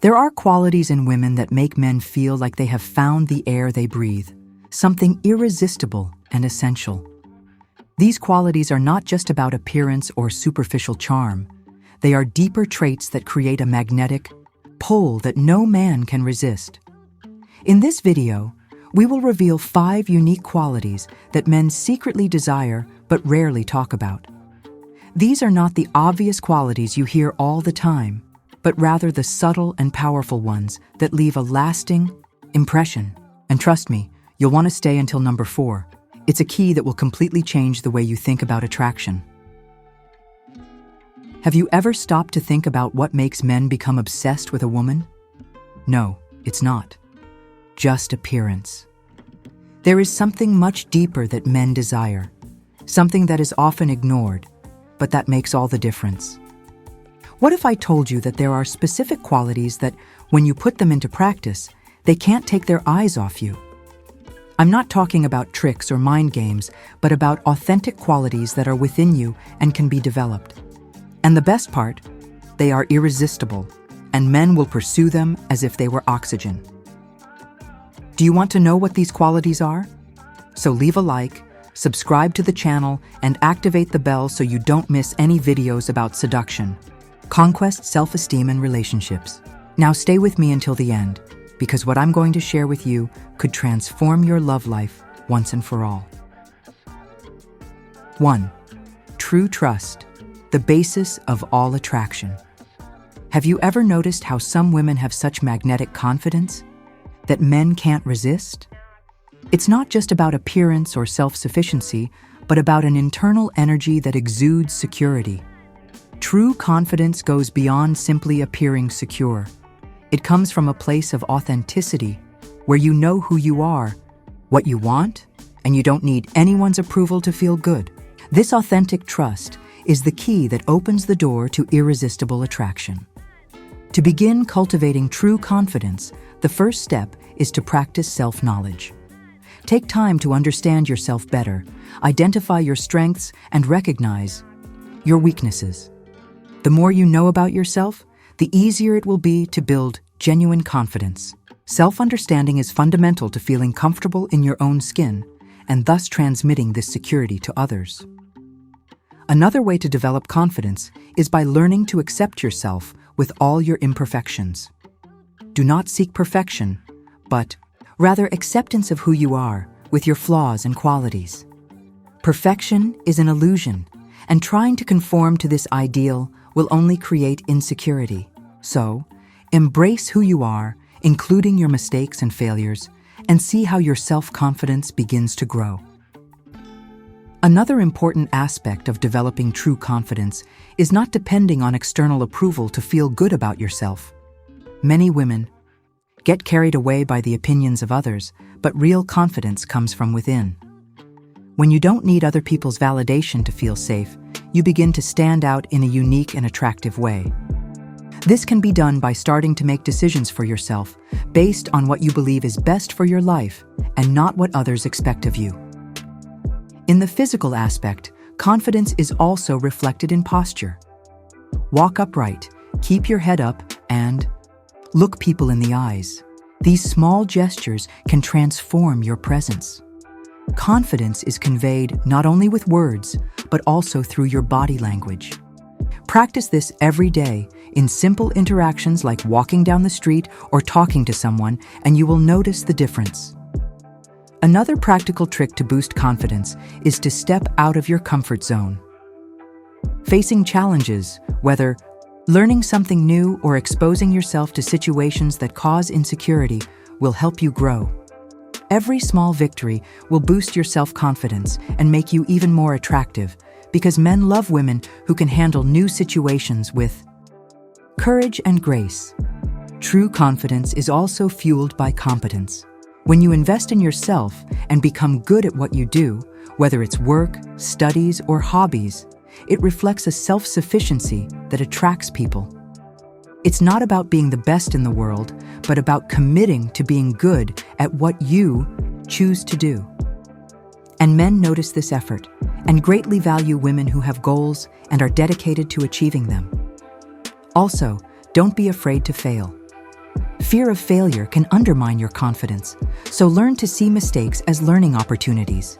There are qualities in women that make men feel like they have found the air they breathe, something irresistible and essential. These qualities are not just about appearance or superficial charm. They are deeper traits that create a magnetic pull that no man can resist. In this video, we will reveal 5 unique qualities that men secretly desire but rarely talk about. These are not the obvious qualities you hear all the time, but rather the subtle and powerful ones that leave a lasting impression. And trust me, you'll want to stay until number 4. It's a key that will completely change the way you think about attraction. Have you ever stopped to think about what makes men become obsessed with a woman? No, it's not just appearance. There is something much deeper that men desire, something that is often ignored, but that makes all the difference. What if I told you that there are specific qualities that, when you put them into practice, they can't take their eyes off you? I'm not talking about tricks or mind games, but about authentic qualities that are within you and can be developed. And the best part, they are irresistible, and men will pursue them as if they were oxygen. Do you want to know what these qualities are? So leave a like, subscribe to the channel, and activate the bell so you don't miss any videos about seduction, conquest, self-esteem, and relationships. Now stay with me until the end, because what I'm going to share with you could transform your love life once and for all. 1. True trust, the basis of all attraction. Have you ever noticed how some women have such magnetic confidence that men can't resist? It's not just about appearance or self-sufficiency, but about an internal energy that exudes security. True confidence goes beyond simply appearing secure. It comes from a place of authenticity, where you know who you are, what you want, and you don't need anyone's approval to feel good. This authentic trust is the key that opens the door to irresistible attraction. To begin cultivating true confidence, the first step is to practice self-knowledge. Take time to understand yourself better, identify your strengths, and recognize your weaknesses. The more you know about yourself, the easier it will be to build genuine confidence. Self-understanding is fundamental to feeling comfortable in your own skin and thus transmitting this security to others. Another way to develop confidence is by learning to accept yourself with all your imperfections. Do not seek perfection, but rather acceptance of who you are with your flaws and qualities. Perfection is an illusion, and trying to conform to this ideal will only create insecurity. So, embrace who you are, including your mistakes and failures, and see how your self-confidence begins to grow. Another important aspect of developing true confidence is not depending on external approval to feel good about yourself. Many women get carried away by the opinions of others, but real confidence comes from within. When you don't need other people's validation to feel safe, you begin to stand out in a unique and attractive way. This can be done by starting to make decisions for yourself based on what you believe is best for your life and not what others expect of you. In the physical aspect, confidence is also reflected in posture. Walk upright, keep your head up, and look people in the eyes. These small gestures can transform your presence. Confidence is conveyed not only with words, but also through your body language. Practice this every day in simple interactions like walking down the street or talking to someone, and you will notice the difference. Another practical trick to boost confidence is to step out of your comfort zone. Facing challenges, whether learning something new or exposing yourself to situations that cause insecurity, will help you grow. Every small victory will boost your self-confidence and make you even more attractive, because men love women who can handle new situations with courage and grace. True confidence is also fueled by competence. When you invest in yourself and become good at what you do, whether it's work, studies, or hobbies, it reflects a self-sufficiency that attracts people. It's not about being the best in the world, but about committing to being good at what you choose to do. And men notice this effort and greatly value women who have goals and are dedicated to achieving them. Also, don't be afraid to fail. Fear of failure can undermine your confidence, so learn to see mistakes as learning opportunities.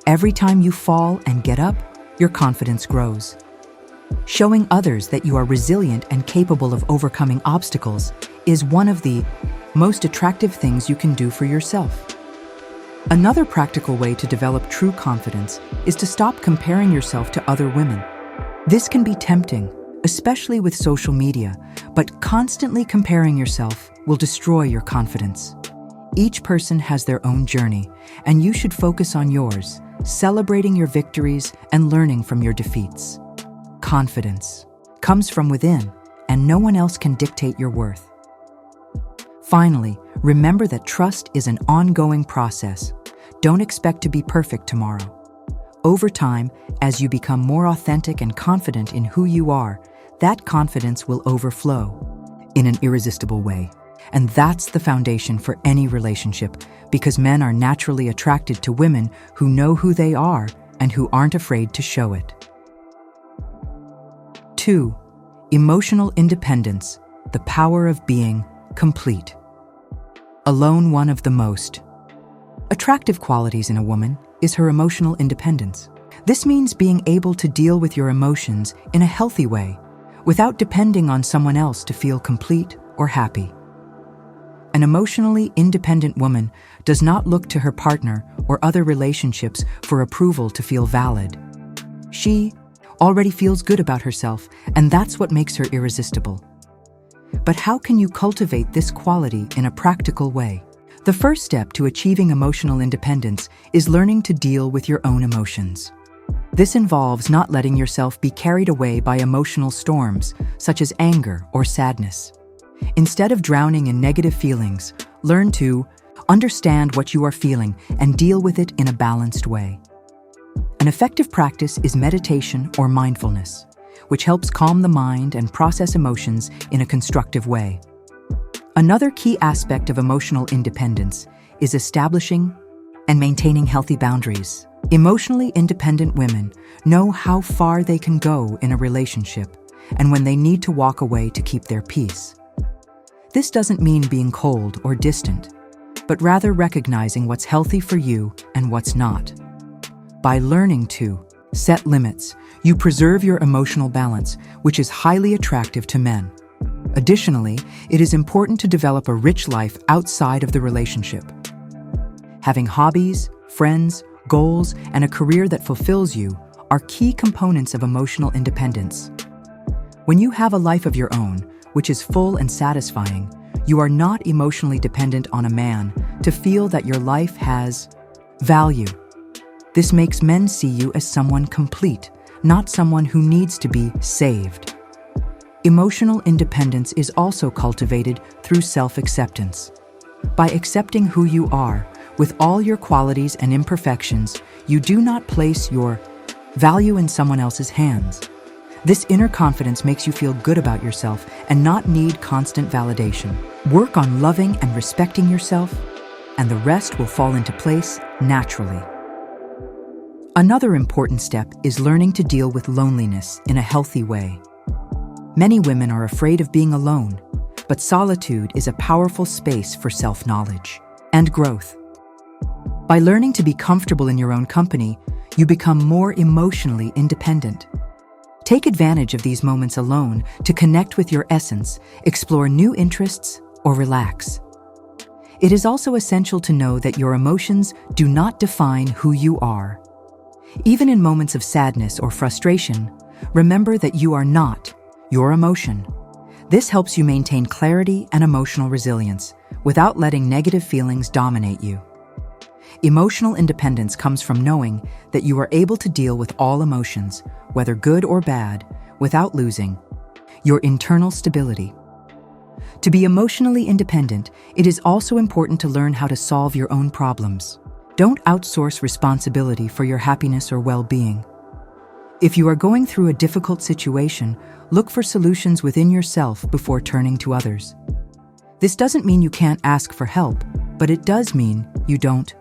Every time you fall and get up, your confidence grows. Showing others that you are resilient and capable of overcoming obstacles is one of the most attractive things you can do for yourself. Another practical way to develop true confidence is to stop comparing yourself to other women. This can be tempting, especially with social media, but constantly comparing yourself will destroy your confidence. Each person has their own journey, and you should focus on yours, celebrating your victories and learning from your defeats. Confidence comes from within, and no one else can dictate your worth. Finally, remember that trust is an ongoing process. Don't expect to be perfect tomorrow. Over time, as you become more authentic and confident in who you are, that confidence will overflow in an irresistible way. And that's the foundation for any relationship, because men are naturally attracted to women who know who they are and who aren't afraid to show it. 2. Emotional independence, the power of being complete. Alone, one of the most attractive qualities in a woman is her emotional independence. This means being able to deal with your emotions in a healthy way, without depending on someone else to feel complete or happy. An emotionally independent woman does not look to her partner or other relationships for approval to feel valid. She already feels good about herself, and that's what makes her irresistible. But how can you cultivate this quality in a practical way? The first step to achieving emotional independence is learning to deal with your own emotions. This involves not letting yourself be carried away by emotional storms, such as anger or sadness. Instead of drowning in negative feelings, learn to understand what you are feeling and deal with it in a balanced way. An effective practice is meditation or mindfulness, which helps calm the mind and process emotions in a constructive way. Another key aspect of emotional independence is establishing and maintaining healthy boundaries. Emotionally independent women know how far they can go in a relationship and when they need to walk away to keep their peace. This doesn't mean being cold or distant, but rather recognizing what's healthy for you and what's not. By learning to set limits, you preserve your emotional balance, which is highly attractive to men. Additionally, it is important to develop a rich life outside of the relationship. Having hobbies, friends, goals, and a career that fulfills you are key components of emotional independence. When you have a life of your own, which is full and satisfying, you are not emotionally dependent on a man to feel that your life has value. This makes men see you as someone complete, not someone who needs to be saved. Emotional independence is also cultivated through self-acceptance. By accepting who you are, with all your qualities and imperfections, you do not place your value in someone else's hands. This inner confidence makes you feel good about yourself and not need constant validation. Work on loving and respecting yourself, and the rest will fall into place naturally. Another important step is learning to deal with loneliness in a healthy way. Many women are afraid of being alone, but solitude is a powerful space for self-knowledge and growth. By learning to be comfortable in your own company, you become more emotionally independent. Take advantage of these moments alone to connect with your essence, explore new interests, or relax. It is also essential to know that your emotions do not define who you are. Even in moments of sadness or frustration, remember that you are not your emotion. This helps you maintain clarity and emotional resilience without letting negative feelings dominate you. Emotional independence comes from knowing that you are able to deal with all emotions, whether good or bad, without losing your internal stability. To be emotionally independent, it is also important to learn how to solve your own problems. Don't outsource responsibility for your happiness or well-being. If you are going through a difficult situation, look for solutions within yourself before turning to others. This doesn't mean you can't ask for help, but it does mean you don't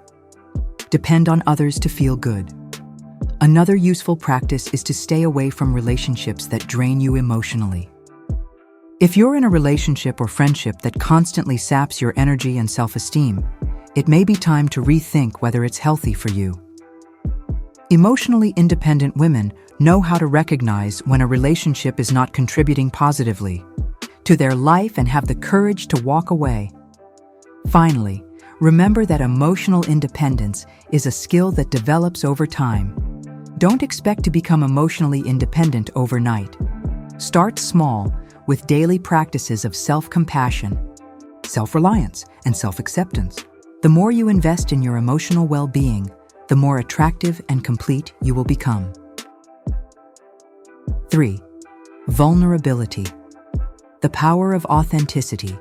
depend on others to feel good. Another useful practice is to stay away from relationships that drain you emotionally. If you're in a relationship or friendship that constantly saps your energy and self-esteem, it may be time to rethink whether it's healthy for you. Emotionally independent women know how to recognize when a relationship is not contributing positively to their life and have the courage to walk away. Finally, remember that emotional independence is a skill that develops over time. Don't expect to become emotionally independent overnight. Start small with daily practices of self-compassion, self-reliance, and self-acceptance. The more you invest in your emotional well-being, the more attractive and complete you will become. 3. Vulnerability. The power of authenticity.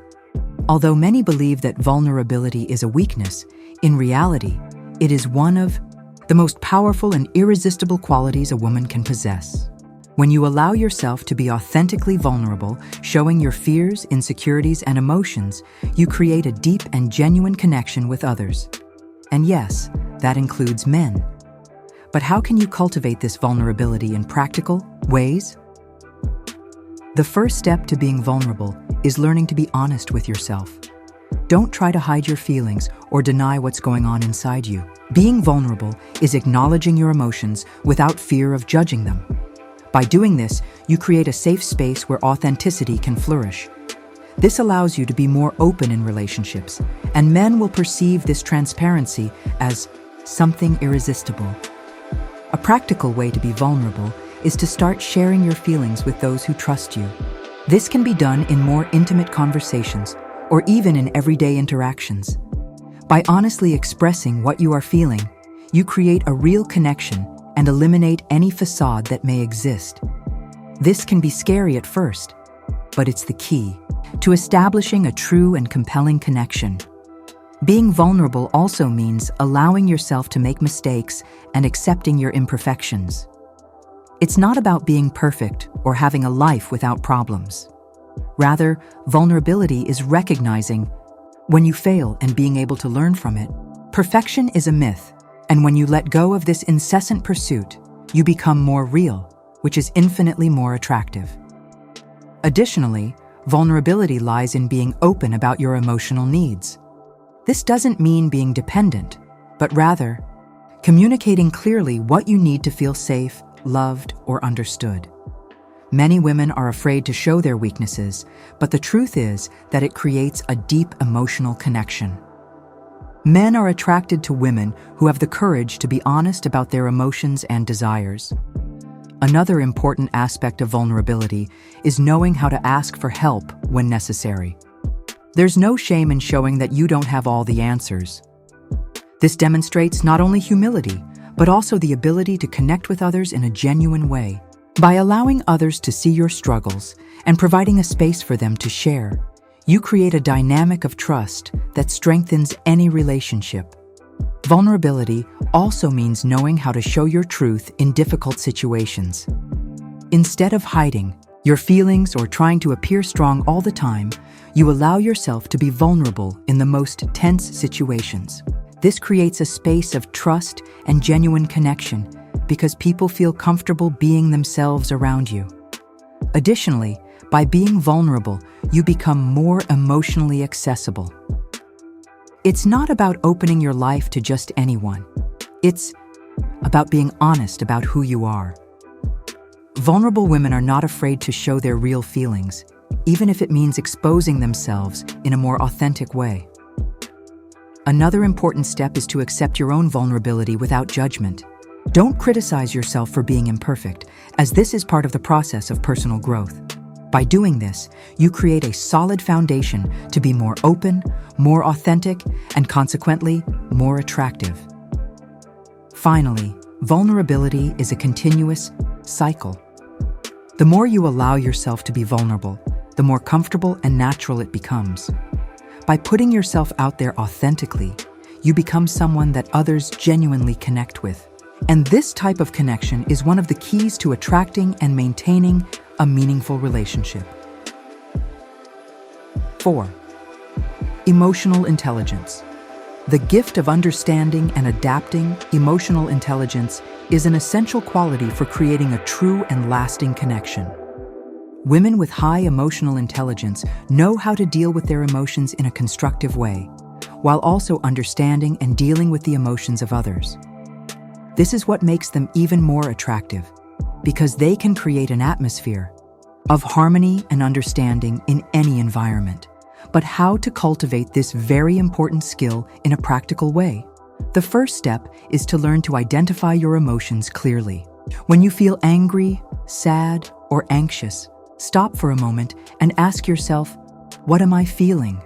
Although many believe that vulnerability is a weakness, in reality, it is one of the most powerful and irresistible qualities a woman can possess. When you allow yourself to be authentically vulnerable, showing your fears, insecurities, and emotions, you create a deep and genuine connection with others. And yes, that includes men. But how can you cultivate this vulnerability in practical ways? The first step to being vulnerable is learning to be honest with yourself. Don't try to hide your feelings or deny what's going on inside you. Being vulnerable is acknowledging your emotions without fear of judging them. By doing this, you create a safe space where authenticity can flourish. This allows you to be more open in relationships, and men will perceive this transparency as something irresistible. A practical way to be vulnerable is to start sharing your feelings with those who trust you. This can be done in more intimate conversations or even in everyday interactions. By honestly expressing what you are feeling, you create a real connection and eliminate any facade that may exist. This can be scary at first, but it's the key to establishing a true and compelling connection. Being vulnerable also means allowing yourself to make mistakes and accepting your imperfections. It's not about being perfect or having a life without problems. Rather, vulnerability is recognizing when you fail and being able to learn from it. Perfection is a myth, and when you let go of this incessant pursuit, you become more real, which is infinitely more attractive. Additionally, vulnerability lies in being open about your emotional needs. This doesn't mean being dependent, but rather communicating clearly what you need to feel safe, loved, or understood. Many women are afraid to show their weaknesses, but the truth is that it creates a deep emotional connection. Men are attracted to women who have the courage to be honest about their emotions and desires. Another important aspect of vulnerability is knowing how to ask for help when necessary. There's no shame in showing that you don't have all the answers. This demonstrates not only humility, but also the ability to connect with others in a genuine way. By allowing others to see your struggles and providing a space for them to share, you create a dynamic of trust that strengthens any relationship. Vulnerability also means knowing how to show your truth in difficult situations. Instead of hiding your feelings or trying to appear strong all the time, you allow yourself to be vulnerable in the most tense situations. This creates a space of trust and genuine connection because people feel comfortable being themselves around you. Additionally, by being vulnerable, you become more emotionally accessible. It's not about opening your life to just anyone. It's about being honest about who you are. Vulnerable women are not afraid to show their real feelings, even if it means exposing themselves in a more authentic way. Another important step is to accept your own vulnerability without judgment. Don't criticize yourself for being imperfect, as this is part of the process of personal growth. By doing this, you create a solid foundation to be more open, more authentic, and consequently, more attractive. Finally, vulnerability is a continuous cycle. The more you allow yourself to be vulnerable, the more comfortable and natural it becomes. By putting yourself out there authentically, you become someone that others genuinely connect with. And this type of connection is one of the keys to attracting and maintaining a meaningful relationship. 4. Emotional intelligence. The gift of understanding and adapting emotional intelligence is an essential quality for creating a true and lasting connection. Women with high emotional intelligence know how to deal with their emotions in a constructive way, while also understanding and dealing with the emotions of others. This is what makes them even more attractive, because they can create an atmosphere of harmony and understanding in any environment. But how to cultivate this very important skill in a practical way? The first step is to learn to identify your emotions clearly. When you feel angry, sad, or anxious, stop for a moment and ask yourself, what am I feeling?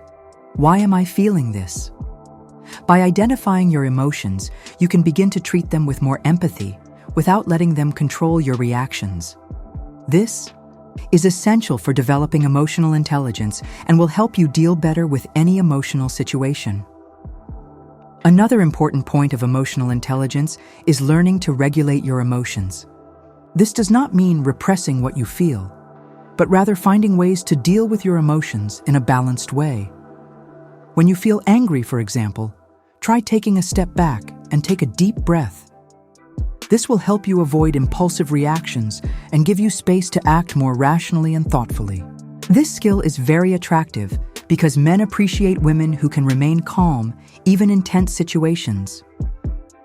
Why am I feeling this? By identifying your emotions, you can begin to treat them with more empathy without letting them control your reactions. This is essential for developing emotional intelligence and will help you deal better with any emotional situation. Another important point of emotional intelligence is learning to regulate your emotions. This does not mean repressing what you feel, but rather finding ways to deal with your emotions in a balanced way. When you feel angry, for example, try taking a step back and take a deep breath. This will help you avoid impulsive reactions and give you space to act more rationally and thoughtfully. This skill is very attractive because men appreciate women who can remain calm even in tense situations.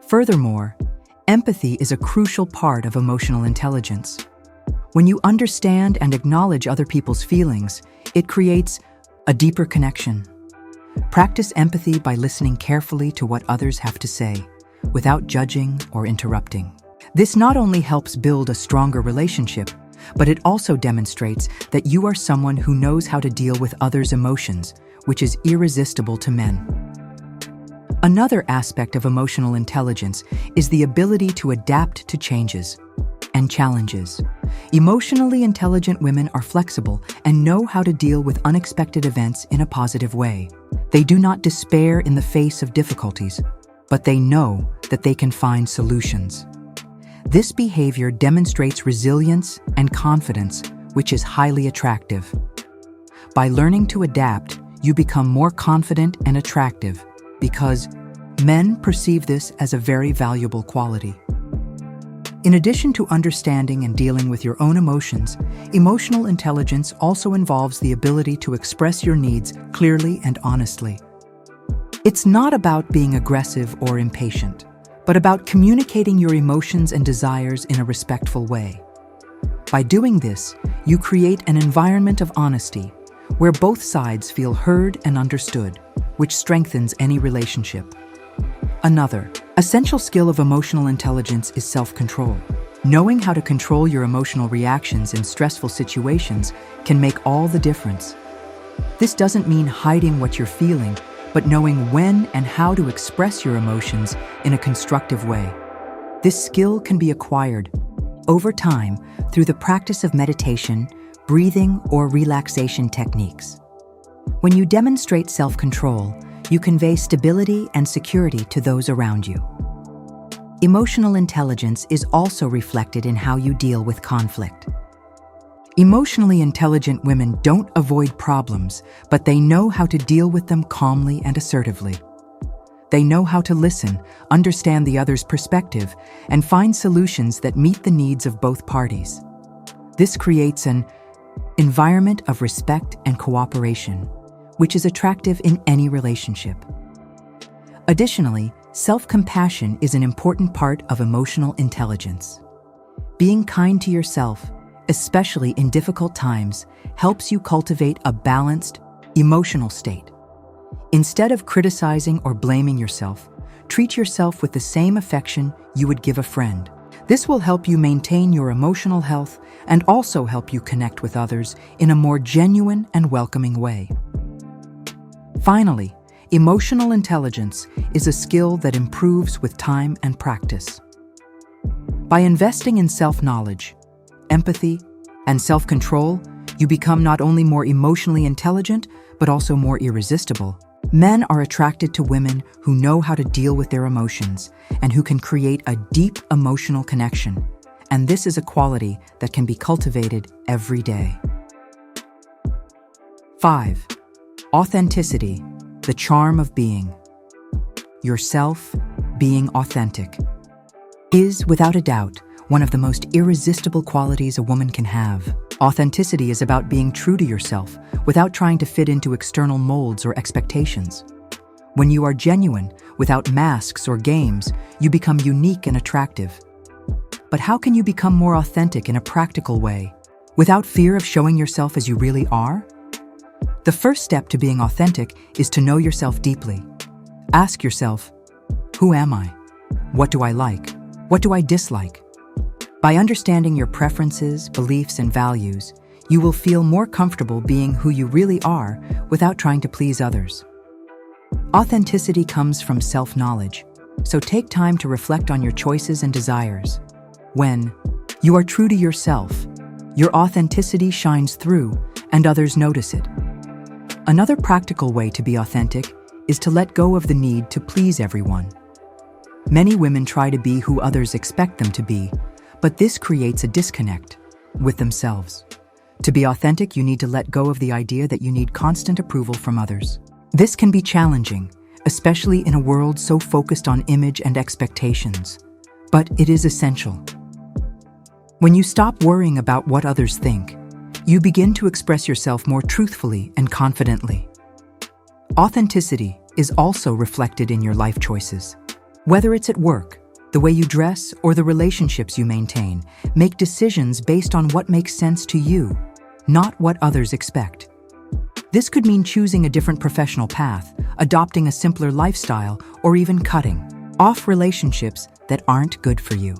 Furthermore, empathy is a crucial part of emotional intelligence. When you understand and acknowledge other people's feelings, it creates a deeper connection. Practice empathy by listening carefully to what others have to say, without judging or interrupting. This not only helps build a stronger relationship, but it also demonstrates that you are someone who knows how to deal with others' emotions, which is irresistible to men. Another aspect of emotional intelligence is the ability to adapt to changes and challenges. Emotionally intelligent women are flexible and know how to deal with unexpected events in a positive way. They do not despair in the face of difficulties, but they know that they can find solutions. This behavior demonstrates resilience and confidence, which is highly attractive. By learning to adapt, you become more confident and attractive because men perceive this as a very valuable quality. In addition to understanding and dealing with your own emotions, emotional intelligence also involves the ability to express your needs clearly and honestly. It's not about being aggressive or impatient, but about communicating your emotions and desires in a respectful way. By doing this, you create an environment of honesty where both sides feel heard and understood, which strengthens any relationship. Another essential skill of emotional intelligence is self-control. Knowing how to control your emotional reactions in stressful situations can make all the difference. This doesn't mean hiding what you're feeling, but knowing when and how to express your emotions in a constructive way. This skill can be acquired over time through the practice of meditation, breathing, or relaxation techniques. When you demonstrate self-control, you convey stability and security to those around you. Emotional intelligence is also reflected in how you deal with conflict. Emotionally intelligent women don't avoid problems, but they know how to deal with them calmly and assertively. They know how to listen, understand the other's perspective, and find solutions that meet the needs of both parties. This creates an environment of respect and cooperation, which is attractive in any relationship. Additionally, self-compassion is an important part of emotional intelligence. Being kind to yourself, especially in difficult times, helps you cultivate a balanced, emotional state. Instead of criticizing or blaming yourself, treat yourself with the same affection you would give a friend. This will help you maintain your emotional health and also help you connect with others in a more genuine and welcoming way. Finally, emotional intelligence is a skill that improves with time and practice. By investing in self-knowledge, empathy, and self-control, you become not only more emotionally intelligent, but also more irresistible. Men are attracted to women who know how to deal with their emotions and who can create a deep emotional connection. And this is a quality that can be cultivated every day. 5. Authenticity, the charm of being. Yourself, being authentic, is, without a doubt, one of the most irresistible qualities a woman can have. Authenticity is about being true to yourself without trying to fit into external molds or expectations. When you are genuine, without masks or games, you become unique and attractive. But how can you become more authentic in a practical way, without fear of showing yourself as you really are? The first step to being authentic is to know yourself deeply. Ask yourself, who am I? What do I like? What do I dislike? By understanding your preferences, beliefs, and values, you will feel more comfortable being who you really are without trying to please others. Authenticity comes from self-knowledge, so take time to reflect on your choices and desires. When you are true to yourself, your authenticity shines through and others notice it. Another practical way to be authentic is to let go of the need to please everyone. Many women try to be who others expect them to be, but this creates a disconnect with themselves. To be authentic, you need to let go of the idea that you need constant approval from others. This can be challenging, especially in a world so focused on image and expectations, but it is essential. When you stop worrying about what others think, you begin to express yourself more truthfully and confidently. Authenticity is also reflected in your life choices. Whether it's at work, the way you dress, or the relationships you maintain, make decisions based on what makes sense to you, not what others expect. This could mean choosing a different professional path, adopting a simpler lifestyle, or even cutting off relationships that aren't good for you.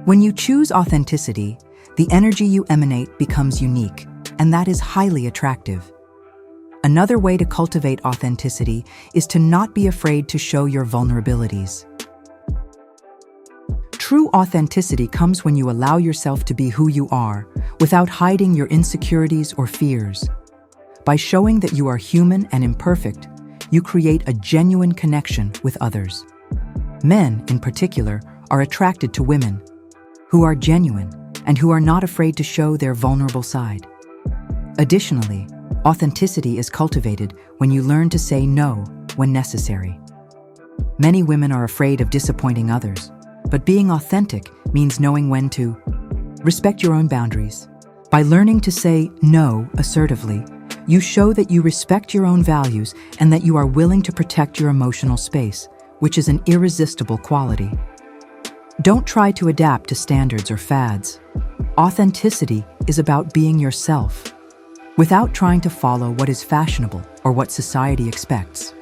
When you choose authenticity, the energy you emanate becomes unique, and that is highly attractive. Another way to cultivate authenticity is to not be afraid to show your vulnerabilities. True authenticity comes when you allow yourself to be who you are, without hiding your insecurities or fears. By showing that you are human and imperfect, you create a genuine connection with others. Men, in particular, are attracted to women who are genuine and who are not afraid to show their vulnerable side. Additionally, authenticity is cultivated when you learn to say no when necessary. Many women are afraid of disappointing others, but being authentic means knowing when to respect your own boundaries. By learning to say no assertively, you show that you respect your own values and that you are willing to protect your emotional space, which is an irresistible quality. Don't try to adapt to standards or fads. Authenticity is about being yourself, without trying to follow what is fashionable or what society expects.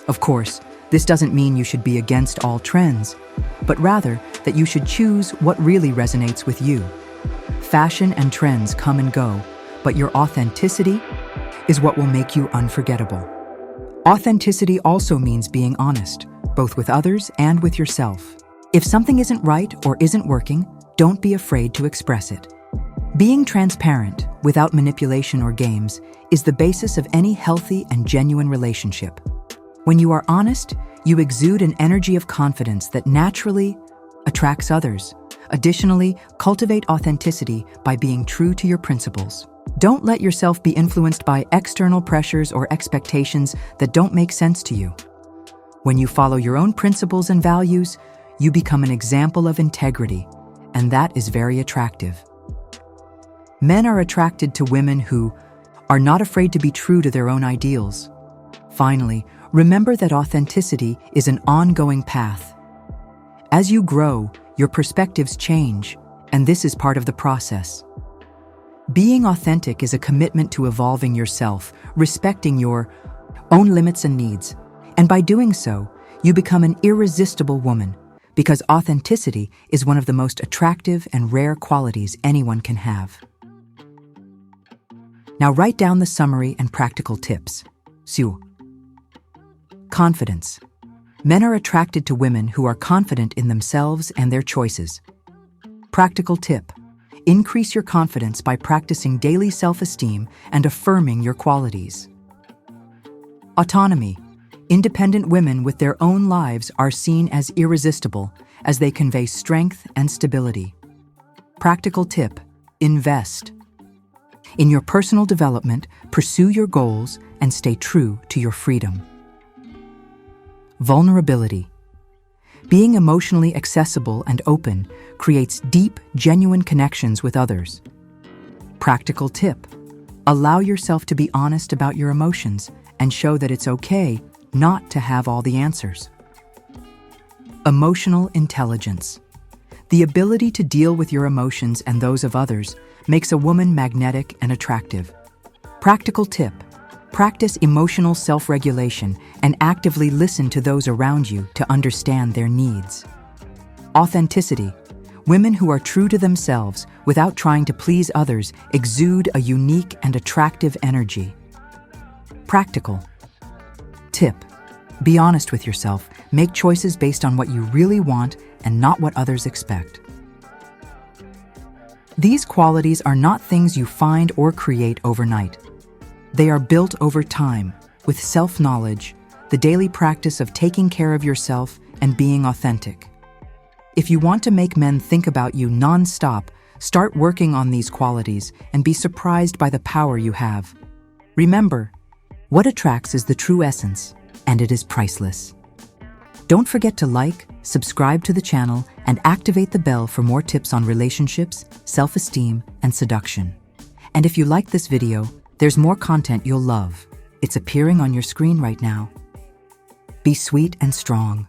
Of course, this doesn't mean you should be against all trends, but rather that you should choose what really resonates with you. Fashion and trends come and go, but your authenticity is what will make you unforgettable. Authenticity also means being honest, both with others and with yourself. If something isn't right or isn't working, don't be afraid to express it. Being transparent, without manipulation or games, is the basis of any healthy and genuine relationship. When you are honest, you exude an energy of confidence that naturally attracts others. Additionally, cultivate authenticity by being true to your principles. Don't let yourself be influenced by external pressures or expectations that don't make sense to you. When you follow your own principles and values, you become an example of integrity, and that is very attractive. Men are attracted to women who are not afraid to be true to their own ideals. Finally, remember that authenticity is an ongoing path. As you grow, your perspectives change, and this is part of the process. Being authentic is a commitment to evolving yourself, respecting your own limits and needs, and by doing so, you become an irresistible woman, because authenticity is one of the most attractive and rare qualities anyone can have. Now write down the summary and practical tips. Su. Confidence. Men are attracted to women who are confident in themselves and their choices. Practical tip. Increase your confidence by practicing daily self-esteem and affirming your qualities. Autonomy. Independent women with their own lives are seen as irresistible as they convey strength and stability. Practical tip. Invest. In your personal development, pursue your goals and stay true to your freedom. Vulnerability. Being emotionally accessible and open creates deep, genuine connections with others. Practical tip: allow yourself to be honest about your emotions and show that it's okay not to have all the answers. Emotional intelligence. The ability to deal with your emotions and those of others makes a woman magnetic and attractive. Practical tip: practice emotional self-regulation and actively listen to those around you to understand their needs. Authenticity. Women who are true to themselves without trying to please others exude a unique and attractive energy. Practical tip: be honest with yourself. Make choices based on what you really want and not what others expect. These qualities are not things you find or create overnight. They are built over time with self-knowledge, the daily practice of taking care of yourself and being authentic. If you want to make men think about you non-stop, start working on these qualities and be surprised by the power you have. Remember, what attracts is the true essence, and it is priceless. Don't forget to like, subscribe to the channel, and activate the bell for more tips on relationships, self-esteem, and seduction. And if you like this video, there's more content you'll love. It's appearing on your screen right now. Be sweet and strong.